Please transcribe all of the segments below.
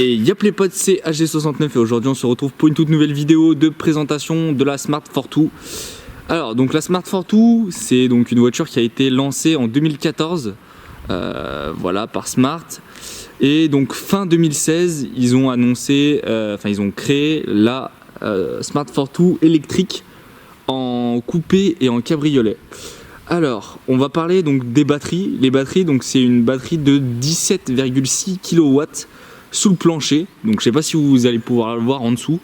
Et yop les potes, c'est AG69 et aujourd'hui on se retrouve pour une toute nouvelle vidéo de présentation de la Smart Fortwo. Alors donc la Smart Fortwo, c'est donc une voiture qui a été lancée en 2014 voilà, par Smart. Et donc fin 2016, ils ont annoncé, ils ont créé la Smart Fortwo électrique en coupé et en cabriolet. Alors, on va parler donc des batteries. Les batteries, donc c'est une batterie de 17,6 kW sous le plancher. Donc je sais pas si vous allez pouvoir le voir en dessous,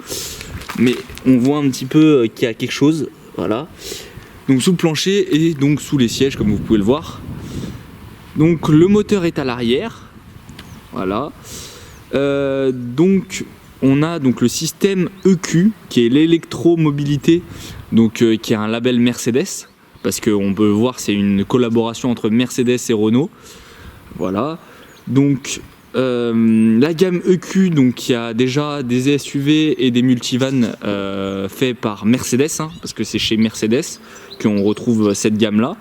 mais on voit un petit peu qu'il y a quelque chose. Voilà. Donc sous le plancher et donc sous les sièges, comme vous pouvez le voir. Donc le moteur est à l'arrière. Voilà. Donc on a donc le système EQ qui est l'électromobilité, donc qui est un label Mercedes. Parce qu'on peut voir c'est une collaboration entre Mercedes et Renault. Voilà. Donc la gamme EQ, donc il y a déjà des SUV et des multivans faits par Mercedes, parce que c'est chez Mercedes qu'on retrouve cette gamme là.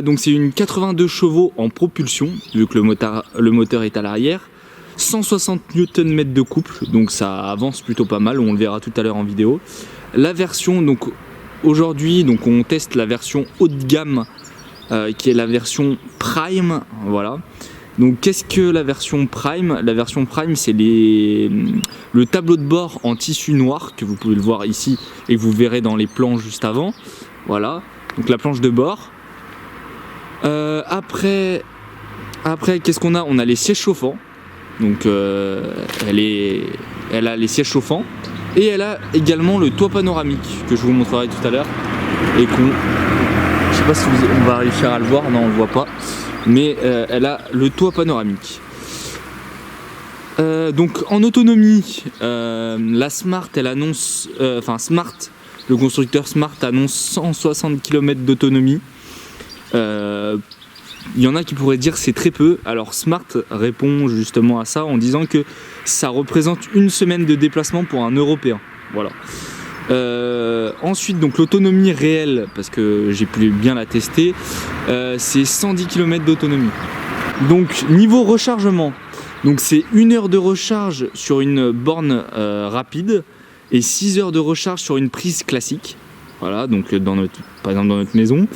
Donc c'est une 82 chevaux en propulsion, vu que le moteur est à l'arrière. 160 Nm de couple, donc ça avance plutôt pas mal, on le verra tout à l'heure en vidéo. La version, donc aujourd'hui, donc on teste la version haut de gamme, qui est la version Prime, voilà. Donc qu'est-ce que la version Prime? La version Prime, c'est le tableau de bord en tissu noir, que vous pouvez le voir ici, et que vous verrez dans les plans juste avant. Voilà, donc la planche de bord. Après qu'est-ce qu'on a? On a les sièges chauffants. Donc elle a les sièges chauffants. Et elle a également le toit panoramique, que je vous montrerai tout à l'heure. Et je sais pas si on va réussir à le voir, non on le voit pas. Mais elle a le toit panoramique. Donc en autonomie, la Smart, elle annonce, Smart, le constructeur Smart annonce 160 km d'autonomie. Il y en a qui pourraient dire c'est très peu. Alors Smart répond justement à ça en disant que ça représente une semaine de déplacement pour un Européen. Voilà. Ensuite, donc l'autonomie réelle, parce que j'ai pu bien la tester, c'est 110 km d'autonomie. Donc niveau rechargement, donc c'est 1 heure de recharge sur une borne rapide et 6 heures de recharge sur une prise classique. Voilà, donc par exemple dans notre maison.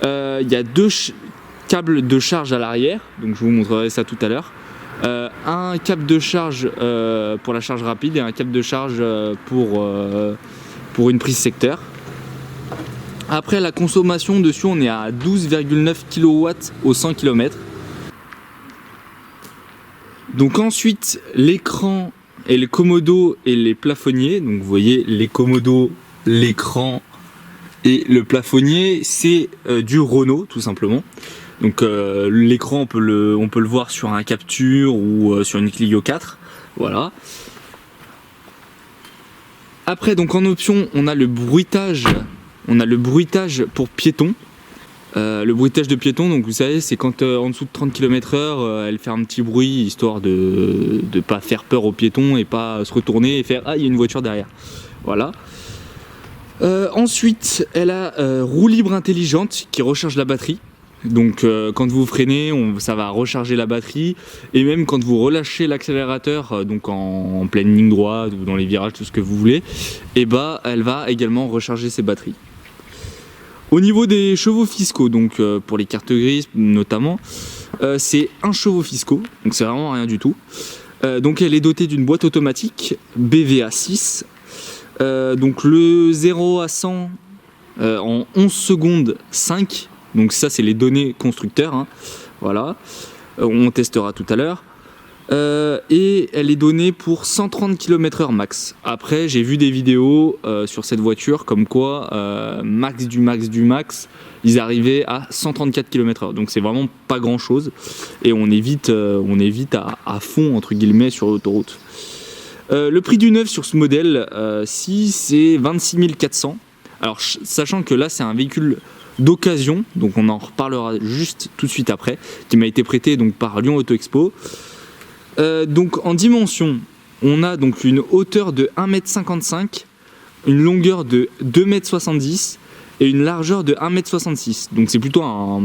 Il y a 2 câbles de charge à l'arrière, donc je vous montrerai ça tout à l'heure. Un câble de charge pour la charge rapide et un câble de charge pour une prise secteur. Après la consommation dessus, on est à 12,9 kW au 100 km. Donc ensuite l'écran et les commodos et les plafonniers. Donc vous voyez les commodos, l'écran et le plafonnier, c'est du Renault tout simplement. Donc l'écran on peut le voir sur un Captur ou sur une Clio 4. Voilà. Après donc en option on a le bruitage. On a le bruitage pour piétons. Le bruitage de piétons, donc vous savez, c'est quand en dessous de 30 km/h, elle fait un petit bruit histoire de ne pas faire peur aux piétons et pas se retourner et faire ah il y a une voiture derrière. Voilà. Ensuite, elle a roue libre intelligente qui recharge la batterie. Donc quand vous freinez, ça va recharger la batterie, et même quand vous relâchez l'accélérateur, donc en pleine ligne droite ou dans les virages, tout ce que vous voulez, et bah elle va également recharger ses batteries. Au niveau des chevaux fiscaux, donc pour les cartes grises notamment, c'est 1 chevaux fiscaux, donc c'est vraiment rien du tout. Donc elle est dotée d'une boîte automatique BVA 6. Donc le 0 à 100 en 11 secondes 5. Donc ça c'est les données constructeurs, voilà, on testera tout à l'heure. Et elle est donnée pour 130 km/h max. Après j'ai vu des vidéos sur cette voiture comme quoi max du max, ils arrivaient à 134 km/h. Donc c'est vraiment pas grand chose et on est vite à fond entre guillemets sur l'autoroute. Le prix du neuf sur ce modèle ci c'est 26 400. Alors sachant que là c'est un véhicule d'occasion, donc on en reparlera juste tout de suite après, qui m'a été prêté donc par Lyon Auto Expo. Donc en dimension, on a donc une hauteur de 1,55 m, une longueur de 2,70 m et une largeur de 1,66 m. Donc c'est plutôt un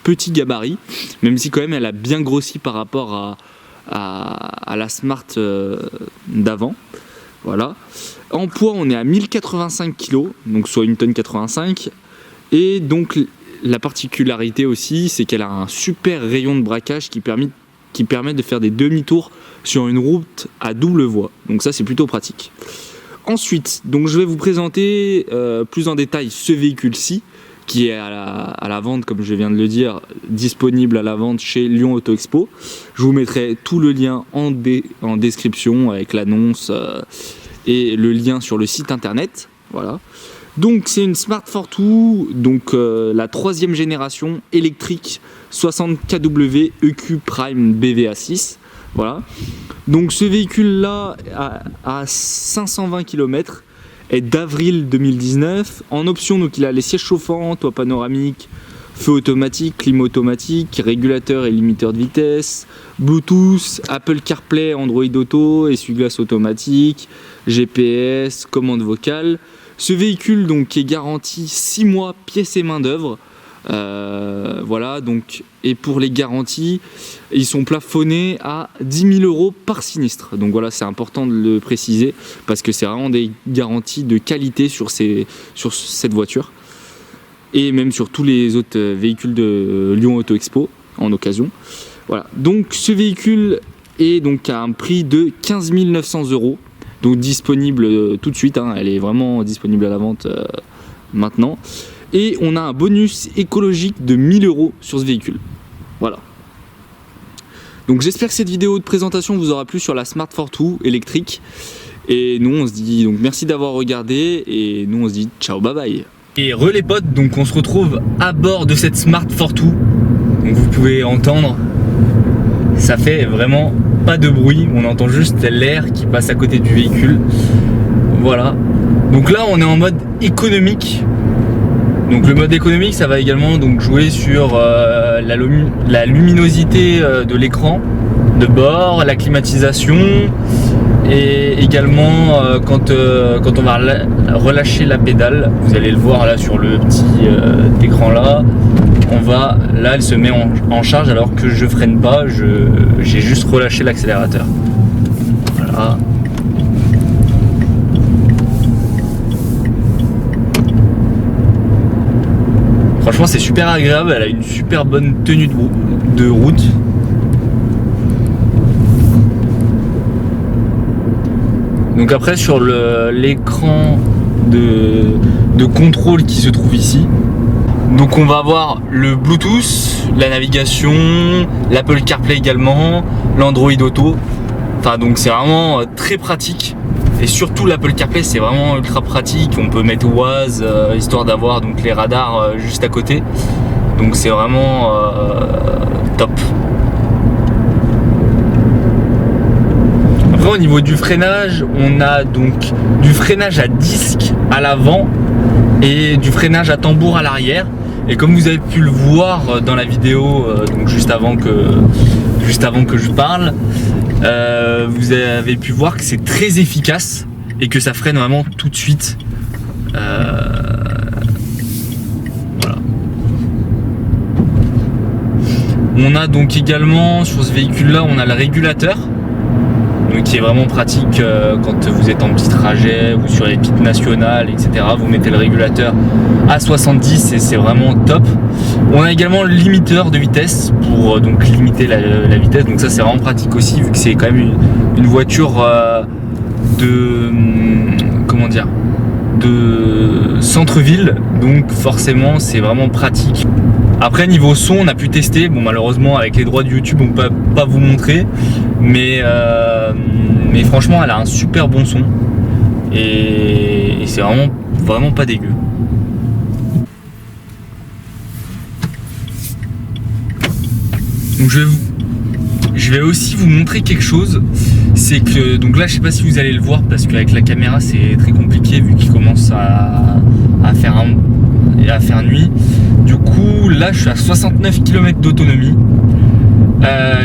petit gabarit, même si quand même elle a bien grossi par rapport à la Smart d'avant. Voilà. En poids, on est à 1085 kg, donc soit 1,85 tonne. Et donc la particularité aussi, c'est qu'elle a un super rayon de braquage qui permet de faire des demi-tours sur une route à double voie. Donc ça, c'est plutôt pratique. Ensuite, donc je vais vous présenter plus en détail ce véhicule-ci, qui est à la vente, comme je viens de le dire, disponible à la vente chez Lyon Auto Expo. Je vous mettrai tout le lien en description avec l'annonce et le lien sur le site internet. Voilà. Donc c'est une Smart Fortwo, donc la 3e génération électrique 60 kW EQ Prime BVA6. Voilà. Donc ce véhicule-là à 520 km est d'avril 2019. En option, donc il a les sièges chauffants, toit panoramique, feu automatique, clim automatique, régulateur et limiteur de vitesse, Bluetooth, Apple CarPlay, Android Auto, essuie-glace automatique, GPS, commande vocale. Ce véhicule donc est garanti 6 mois pièces et main d'œuvre. Voilà, donc, et pour les garanties, ils sont plafonnés à 10 000 € par sinistre. Donc voilà, c'est important de le préciser parce que c'est vraiment des garanties de qualité sur cette voiture et même sur tous les autres véhicules de Lyon Auto Expo en occasion. Voilà, donc ce véhicule est donc à un prix de 15 900 €. Donc disponible tout de suite, hein, elle est vraiment disponible à la vente maintenant. Et on a un bonus écologique de 1 000 € sur ce véhicule. Voilà. Donc j'espère que cette vidéo de présentation vous aura plu sur la Smart Fortwo électrique. Et nous on se dit donc merci d'avoir regardé et nous on se dit ciao bye bye. Et les potes, donc on se retrouve à bord de cette Smart Fortwo. Donc vous pouvez entendre, ça fait vraiment pas de bruit, on entend juste l'air qui passe à côté du véhicule. Voilà. Donc là on est en mode économique. Donc le mode économique, ça va également donc jouer sur la luminosité de l'écran de bord, la climatisation et également quand on va relâcher la pédale, vous allez le voir là sur le petit écran là, là elle se met en charge alors que je freine pas, j'ai juste relâché l'accélérateur. Voilà. Franchement c'est super agréable, elle a une super bonne tenue de route. Donc après sur l'écran de contrôle qui se trouve ici, donc on va avoir le Bluetooth, la navigation, l'Apple CarPlay également, l'Android Auto. Enfin donc c'est vraiment très pratique. Et surtout l'Apple CarPlay c'est vraiment ultra pratique, on peut mettre Waze histoire d'avoir donc les radars juste à côté. Donc c'est vraiment top. Après au niveau du freinage, on a donc du freinage à disque à l'avant et du freinage à tambour à l'arrière. Et comme vous avez pu le voir dans la vidéo donc juste avant que je parle, vous avez pu voir que c'est très efficace et que ça freine vraiment tout de suite. Voilà. On a donc également sur ce véhicule là, on a le régulateur, donc qui est vraiment pratique quand vous êtes en petit trajet ou sur les pistes nationales, etc. Vous mettez le régulateur à 70 et c'est vraiment top. On a également le limiteur de vitesse pour donc limiter la vitesse, donc ça c'est vraiment pratique aussi vu que c'est quand même une voiture de centre-ville, donc forcément c'est vraiment pratique. Après niveau son on a pu tester, bon malheureusement avec les droits de YouTube on peut pas vous montrer, mais franchement elle a un super bon son et c'est vraiment pas dégueu. Donc je vais aussi vous montrer quelque chose, c'est que donc là je sais pas si vous allez le voir parce qu'avec la caméra c'est très compliqué vu qu'il commence à faire nuit. Du coup là je suis à 69 km d'autonomie.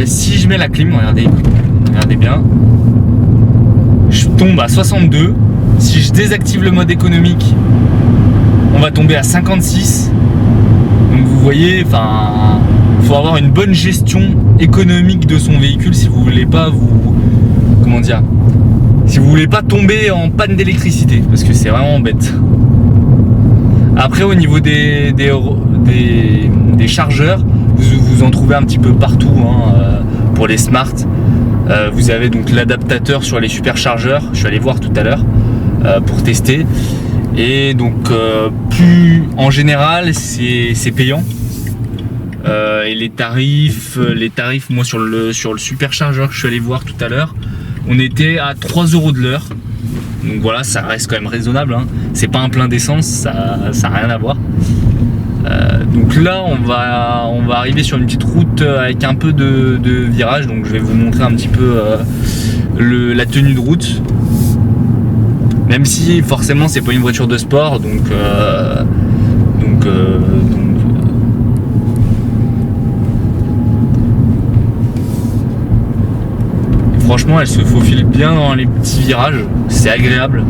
Si je mets la clim, regardez bien, je tombe à 62. Si je désactive le mode économique, on va tomber à 56. Donc vous voyez, enfin faut avoir une bonne gestion économique de son véhicule si vous voulez pas si vous voulez pas tomber en panne d'électricité, parce que c'est vraiment bête. Après, au niveau des chargeurs, vous en trouvez un petit peu partout pour les smart. Vous avez donc l'adaptateur sur les superchargeurs, je suis allé voir tout à l'heure pour tester. Et donc plus en général c'est payant. Et les tarifs, moi sur le superchargeur que je suis allé voir tout à l'heure, on était à 3 € de l'heure. Donc voilà, ça reste quand même raisonnable, hein. C'est pas un plein d'essence, ça n'a rien à voir. Donc là on va arriver sur une petite route avec un peu de virage, donc je vais vous montrer un petit peu la tenue de route. Même si forcément c'est pas une voiture de sport, donc franchement elle se faufile bien dans les petits virages, c'est agréable.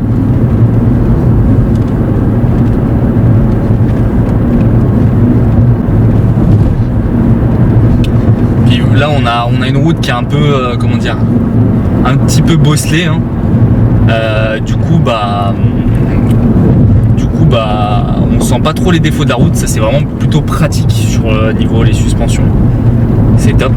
Puis là on a une route qui est un peu un petit peu bosselée, hein. Du coup on sent pas trop les défauts de la route, ça c'est vraiment plutôt pratique sur le niveau les suspensions, c'est top.